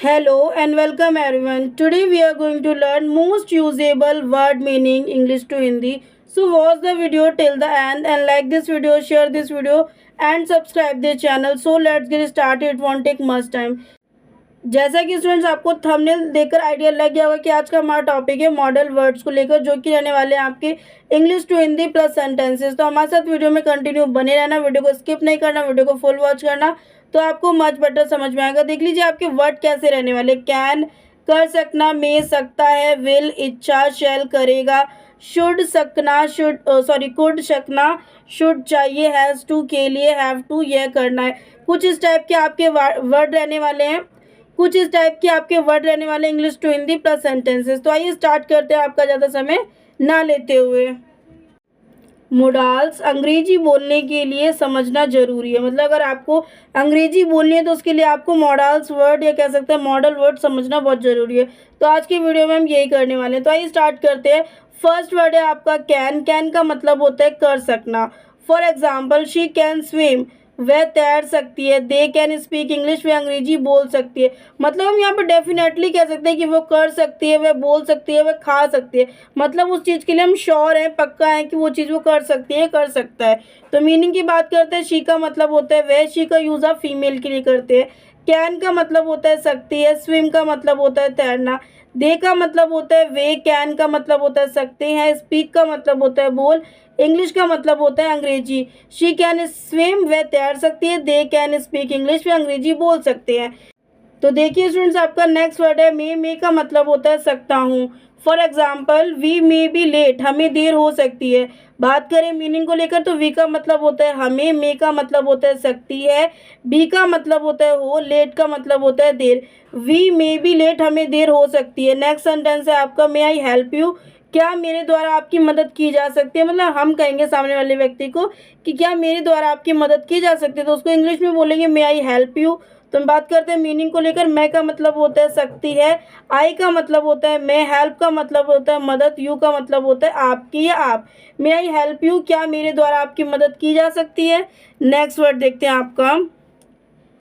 Hello and welcome everyone. Today we are going to learn most usable word meaning English to Hindi. So watch the video till the end and like this video, share this video and subscribe this channel. So let's get started. It won't take much time. जैसा कि students आपको thumbnail देखकर idea लग गया होगा कि आज का हमारा टॉपिक है मॉडल वर्ड्स को लेकर, जो कि रहने वाले हैं आपके English to Hindi plus sentences. तो हमारे साथ वीडियो में कंटिन्यू बने रहना, वीडियो को स्किप नहीं करना, वीडियो को फुल वॉच करना, तो आपको मच बेटर समझ में आएगा। देख लीजिए आपके वर्ड कैसे रहने वाले। कैन कर सकना, मे सकता है, विल इच्छा, शैल करेगा, शुड सकना, कुड सकना, शुड चाहिए, हैज़ टू के लिए, हैव टू यह करना है। कुछ इस टाइप के आपके वर्ड रहने वाले हैं, कुछ इस टाइप के आपके वर्ड रहने वाले English to Hindi plus sentences. तो आइए स्टार्ट करते हैं आपका ज़्यादा समय ना लेते हुए। मोडाल्स अंग्रेजी बोलने के लिए समझना जरूरी है। मतलब अगर आपको अंग्रेजी बोलनी है तो उसके लिए आपको मॉडल्स वर्ड या कह सकते हैं मॉडल वर्ड समझना बहुत ज़रूरी है। तो आज की वीडियो में हम यही करने वाले हैं। तो आइए स्टार्ट करते हैं। फर्स्ट वर्ड है आपका कैन। कैन का मतलब होता है कर सकना। For example she can swim, वह तैर सकती है। दे कैन स्पीक इंग्लिश, वह अंग्रेजी बोल सकती है। मतलब हम यहाँ पर डेफिनेटली कह सकते हैं कि वो कर सकती है, वह बोल सकती है, वह खा सकती है। मतलब उस चीज़ के लिए हम श्योर हैं, पक्का है कि वो चीज़ वो कर सकती है, कर सकता है। तो मीनिंग की बात करते हैं। शी का मतलब होता है वह, शी का यूज़ आप फीमेल के लिए करते हैं। कैन का मतलब होता है सकती है। स्विम का मतलब होता है तैरना। दे का मतलब होता है वे। कैन का मतलब होता है सकते हैं। स्पीक का मतलब होता है बोल। इंग्लिश का मतलब होता है अंग्रेजी। शी कैन स्विम, वह तैर सकती है। दे कैन स्पीक इंग्लिश, वे अंग्रेजी बोल सकते हैं। तो देखिए स्टूडेंट्स आपका नेक्स्ट वर्ड है मे। मे का मतलब होता है सकता हूँ। For example we may be late, हमें देर हो सकती है। बात करें मीनिंग को लेकर तो वी का मतलब होता है हमें, मे का मतलब होता है सकती है, बी का मतलब होता है हो, लेट का मतलब होता है देर। वी मे बी लेट, हमें देर हो सकती है। नेक्स्ट सेंटेंस है आपका मे आई हेल्प यू, क्या मेरे द्वारा आपकी मदद की जा सकती है। मतलब हम कहेंगे सामने वाले व्यक्ति को कि क्या मेरे द्वारा आपकी मदद की जा सकती है, तो उसको इंग्लिश में बोलेंगे मे आई हेल्प यू। तो हम बात करते हैं मीनिंग को लेकर। मैं का मतलब होता है सकती है, आई का मतलब होता है मैं, हेल्प का मतलब होता है मदद, यू का मतलब होता है आपकी या आप। मे आई हेल्प यू, क्या मेरे द्वारा आपकी मदद की जा सकती है। नेक्स्ट वर्ड देखते हैं आपका।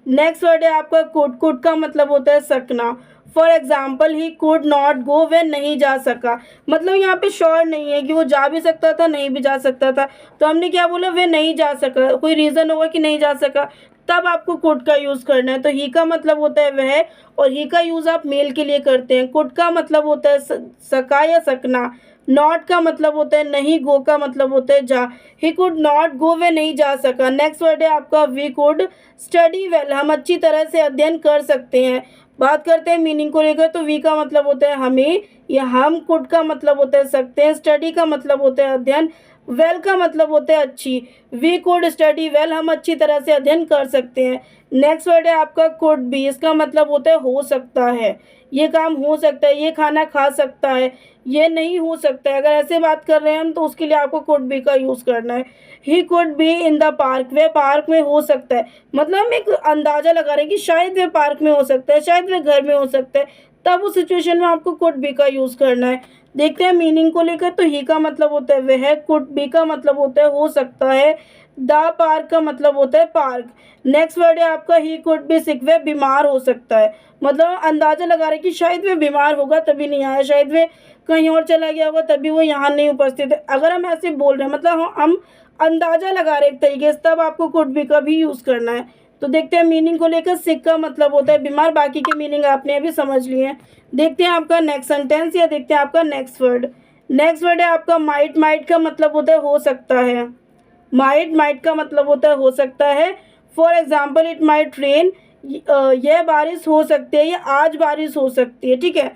नेक्स्ट वर्ड है आपका कुड। कुड का मतलब होता है सकना। For example he could not go, वह नहीं जा सका। मतलब यहाँ पे श्योर नहीं है कि वो जा भी सकता था, नहीं भी जा सकता था। तो हमने क्या बोला, वह नहीं जा सका। कोई रीज़न होगा कि नहीं जा सका, तब आपको कुड का यूज़ करना है। तो ही का मतलब होता है वह, और ही का यूज़ आप मेल के लिए करते हैं। कुड का मतलब होता है सका या सकना। नॉट का मतलब होता है नहीं, गो का मतलब होता है जा। ही कुड नॉट गो, वह नहीं जा सका। नेक्स्ट वर्ड है आपका वी कुड स्टडी वेल, हम अच्छी तरह से अध्ययन कर सकते हैं। बात करते हैं मीनिंग को लेकर तो वी का मतलब होता है हमें या हम, कुड का मतलब होता है सकते हैं, स्टडी का मतलब होता है अध्ययन, वेल का मतलब होता है अच्छी। वी कुड स्टडी वेल, हम अच्छी तरह से अध्ययन कर सकते हैं। नेक्स्ट वर्ड है आपका कुड बी, इसका मतलब होता है हो सकता है, ये काम हो सकता है, ये खाना खा सकता है, ये नहीं हो सकता है। अगर ऐसे बात कर रहे हैं हम तो उसके लिए आपको कुड बी का यूज़ करना है। He could be in the park, वह पार्क में हो सकता है। मतलब हम एक अंदाज़ा लगा रहे हैं कि शायद वह पार्क में हो सकता है, शायद वह घर में हो सकता है, तब उस सिचुएशन में आपको कुड बी का यूज़ करना है। देखते हैं मीनिंग को लेकर तो ही का मतलब होता है वह, कुड बी का मतलब होता है हो सकता है, द पार्क का मतलब होता है पार्क। नेक्स्ट वर्ड है आपका ही कुड बी सिक, वह बीमार हो सकता है। मतलब अंदाज़ा लगा रहे हैं कि शायद वह बीमार होगा तभी नहीं आया, शायद वह कहीं और चला गया होगा तभी वो यहाँ नहीं उपस्थित है। अगर हम ऐसे बोल रहे हैं मतलब हम अंदाज़ा लगा रहे एक तरीके से, तब आपको कुड बी का भी यूज़ करना है। तो देखते हैं मीनिंग को लेकर। सिक का मतलब होता है बीमार, बाकी के मीनिंग आपने अभी समझ लिए हैं। देखते हैं आपका नेक्स्ट सेंटेंस या देखते हैं आपका नेक्स्ट वर्ड। नेक्स्ट वर्ड है आपका माइट। माइट का मतलब होता है हो सकता है। माइट, माइट का मतलब होता है हो सकता है। For example it might rain, यह बारिश हो सकती है या आज बारिश हो सकती है, ठीक है।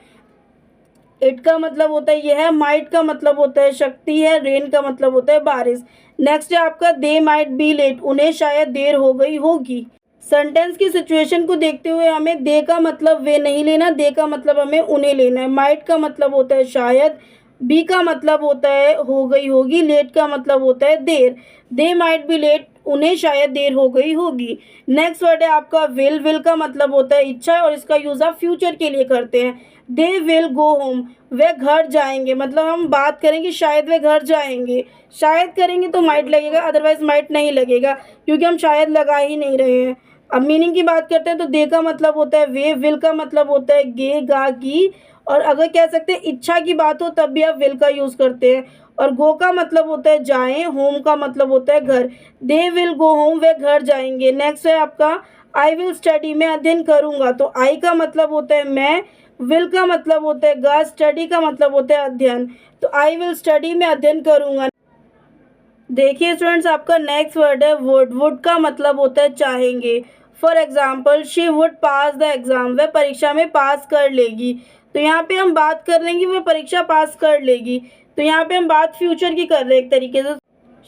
इट का मतलब होता है यह, माइट का मतलब होता है शक्ति है, रेन का मतलब होता है बारिश। नेक्स्ट है आपका दे माइट बी लेट, उन्हें शायद देर हो गई होगी। सेंटेंस की सिचुएशन को देखते हुए हमें दे का मतलब वे नहीं लेना, दे का मतलब हमें उन्हें लेना है। माइट का मतलब होता है शायद, बी का मतलब होता है हो गई होगी, लेट का मतलब होता है देर। दे माइट बी लेट, उन्हें शायद देर हो गई होगी। नेक्स्ट वर्ड है आपका विल। विल का मतलब होता है इच्छा और इसका यूज़ आप फ्यूचर के लिए करते हैं। दे विल गो होम, वे घर जाएंगे। मतलब हम बात करेंगे शायद वे घर जाएंगे, शायद करेंगे तो माइट लगेगा, अदरवाइज माइट नहीं लगेगा क्योंकि हम शायद लगा ही नहीं रहे हैं। अब मीनिंग की बात करते हैं तो दे का मतलब होता है वे, विल का मतलब होता है गे, गा, गी, और अगर कह सकते हैं इच्छा की बात हो तब भी आप विल का यूज़ करते हैं। और गो का मतलब होता है जाएं, होम का मतलब होता है घर। दे विल गो होम, वे घर जाएंगे। नेक्स्ट है आपका आई विल स्टडी, मैं अध्ययन करूँगा। तो आई का मतलब होता है मैं, विल का मतलब होता है गा, स्टडी का मतलब होता है अध्ययन। तो आई विल स्टडी, मैं अध्ययन करूँगा। देखिए स्टूडेंट्स, आपका नेक्स्ट वर्ड है वुड। वुड का मतलब होता है चाहेंगे। For example she would pass the exam, वह परीक्षा में पास कर लेगी। तो यहाँ पे हम बात कर लेंगे वह परीक्षा पास कर लेगी। तो यहाँ पे हम बात फ्यूचर की कर रहे हैं एक तरीके से।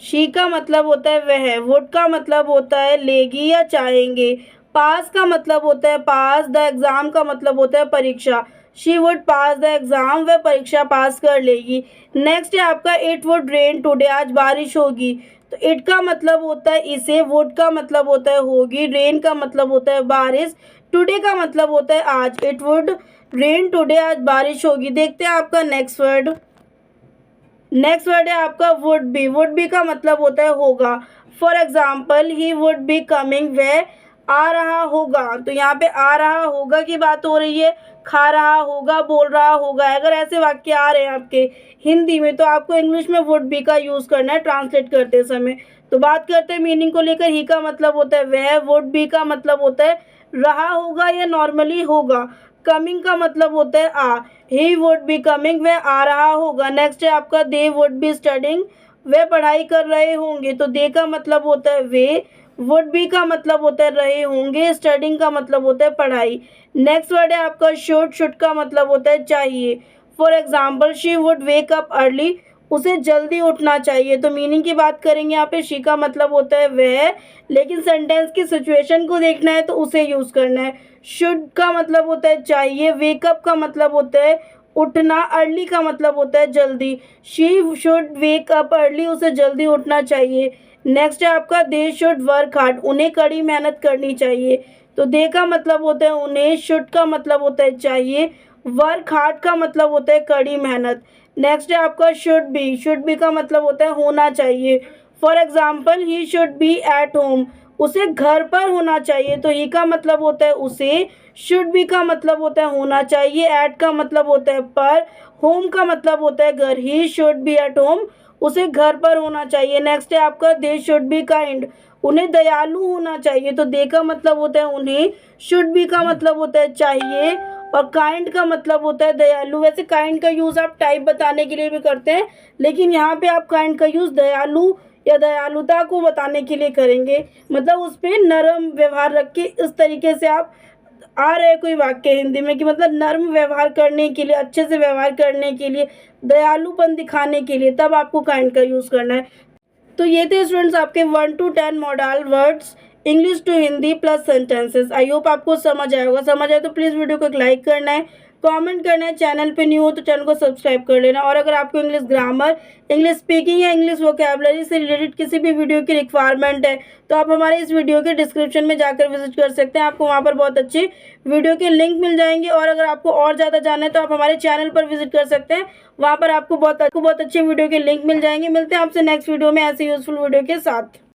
शी का मतलब होता है वह, वुड का मतलब होता है लेगी या चाहेंगे, पास का मतलब होता है पास, द एग्ज़ाम का मतलब होता है परीक्षा। She would pass the exam, वह परीक्षा पास कर लेगी। नेक्स्ट है आपका इट वुड रेन टुडे, आज बारिश होगी। तो इट का मतलब होता है इसे, वुड का मतलब होता है होगी, रेन का मतलब होता है बारिश, टुडे का मतलब होता है आज। इट वुड रेन टुडे, आज बारिश होगी। देखते हैं आपका नेक्स्ट वर्ड। नेक्स्ट वर्ड है आपका वुड बी। वुड बी का मतलब होता है होगा। For example he would be coming, वह आ रहा होगा। तो यहाँ पे आ रहा होगा की बात हो रही है, खा रहा होगा, बोल रहा होगा। अगर ऐसे वाक्य आ रहे हैं आपके हिंदी में तो आपको इंग्लिश में वुड बी का यूज़ करना है ट्रांसलेट करते समय। तो बात करते हैं मीनिंग को लेकर। ही का मतलब होता है वह, वुड बी का मतलब होता है रहा होगा या नॉर्मली होगा। कमिंग का मतलब होता है आ, ही वुड बी कमिंग, वह आ रहा होगा। नेक्स्ट है आपका दे वुड बी स्टडिंग, वे पढ़ाई कर रहे होंगे। तो दे का मतलब होता है वे, वुड बी का मतलब होता है रहे होंगे, स्टडिंग का मतलब होता है पढ़ाई। नेक्स्ट वर्ड है आपका शुड। शुड का मतलब होता है चाहिए। For example she would wake up early, उसे जल्दी उठना चाहिए। तो मीनिंग की बात करेंगे यहाँ पे शी का मतलब होता है वह, लेकिन सेंटेंस की सिचुएशन को देखना है तो उसे यूज़ करना है। शुड का मतलब होता है चाहिए, वेकअप का मतलब होता है उठना, अर्ली का मतलब होता है जल्दी। She should wake up early, उसे जल्दी उठना चाहिए। नेक्स्ट है आपका दे शुड वर्क हार्ड, उन्हें कड़ी मेहनत करनी चाहिए। तो दे का मतलब होता है उन्हें, शुड का मतलब होता है चाहिए, वर्क हार्ड का मतलब होता है कड़ी मेहनत। नेक्स्ट है आपका शुड बी। शुड बी का मतलब होता है होना चाहिए। For example he should be at home, उसे घर पर होना चाहिए। तो ही का मतलब होता है उसे, शुड बी का मतलब होता है होना चाहिए, एट का मतलब होता है पर, होम का मतलब होता है घर। He should be at home, उसे घर पर होना चाहिए। नेक्स्ट है आपका दे शुड बी काइंड, उन्हें दयालु होना चाहिए। तो दे का मतलब होता है उन्हें, शुड बी का मतलब होता है चाहिए, और काइंड का मतलब होता है दयालु। वैसे काइंड का यूज़ आप टाइप बताने के लिए भी करते हैं, लेकिन यहाँ पे आप काइंड का यूज़ दयालु या दयालुता को बताने के लिए करेंगे। मतलब उस पर नरम व्यवहार रख के इस तरीके से आप आ रहे कोई वाक्य हिंदी में कि मतलब नर्म व्यवहार करने के लिए, अच्छे से व्यवहार करने के लिए, दयालुपन दिखाने के लिए, तब आपको काइंड का यूज़ करना है। तो ये थे स्टूडेंट्स आपके 1 to 10 model words English to Hindi plus sentences. I hope आपको समझ आया होगा। समझ आए तो प्लीज़ वीडियो को एक लाइक करना है, कमेंट करना है। चैनल पे न्यू हो तो चैनल को सब्सक्राइब कर लेना। और अगर आपको इंग्लिश ग्रामर, इंग्लिश स्पीकिंग या इंग्लिश वोकैबुलरी से रिलेटेड किसी भी वीडियो की रिक्वायरमेंट है तो आप हमारे इस वीडियो के डिस्क्रिप्शन में जाकर विजिट कर सकते हैं। आपको वहाँ पर बहुत अच्छे वीडियो के लिंक मिल जाएंगे। और अगर आपको और ज़्यादा जानना है तो आप हमारे चैनल पर विजिट कर सकते हैं, वहाँ पर आपको बहुत अच्छे वीडियो के लिंक मिल जाएंगे। मिलते हैं आपसे नेक्स्ट वीडियो में ऐसे यूजफुल वीडियो के साथ।